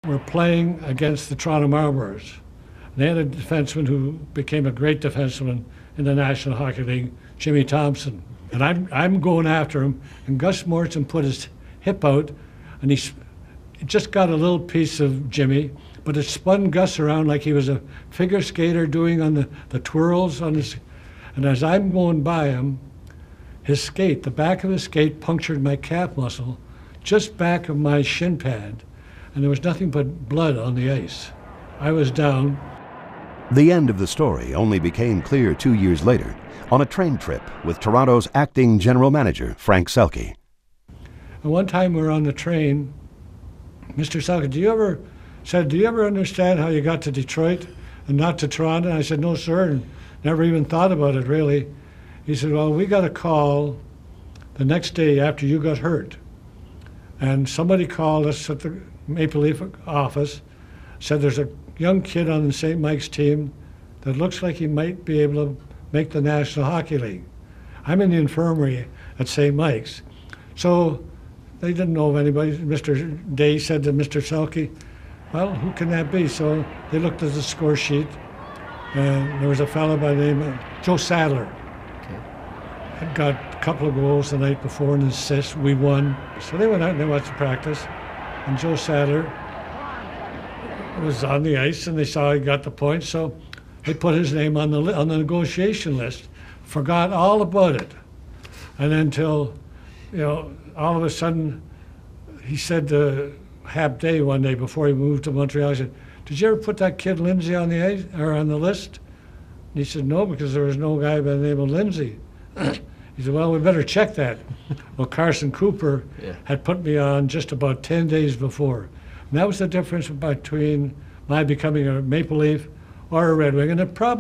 We're playing against the Toronto Marlboros. They had a defenseman who became a great defenseman in the National Hockey League, Jimmy Thompson. And I'm going after him, and Gus Morrison put his hip out, and he just got a little piece of Jimmy, but it spun Gus around like he was a figure skater doing on the twirls on his. And as I'm going by him, his skate, the back of his skate punctured my calf muscle, just back of my shin pad, and there was nothing but blood on the ice. I was down. The end of the story only became clear 2 years later on a train trip with Toronto's acting general manager, Frank Selke. And one time we were on the train, Mr. Selke, do you ever understand how you got to Detroit and not to Toronto? And I said, no, sir, and never even thought about it, really. He said, well, we got a call the next day after you got hurt. And somebody called us at the Maple Leaf office, said there's a young kid on the St. Mike's team that looks like he might be able to make the National Hockey League. I'm in the infirmary at St. Mike's. So they didn't know of anybody. Mr. Day said to Mr. Selke, well, who can that be? So they looked at the score sheet, and there was a fellow by the name of Joe Sadler. Had got a couple of goals the night before and an assist. We won. So they went out and they watched the practice. And Joe Sadler was on the ice, and they saw he got the points, so they put his name on the negotiation list. Forgot all about it. And until, all of a sudden, he said to Hap Day one day before he moved to Montreal, he said, did you ever put that kid Lindsay on the ice or on the list? And he said, no, because there was no guy by the name of Lindsay. He said, well, we better check that. Well, Carson Cooper had put me on just about 10 days before. And that was the difference between my becoming a Maple Leaf or a Red Wing. And it probably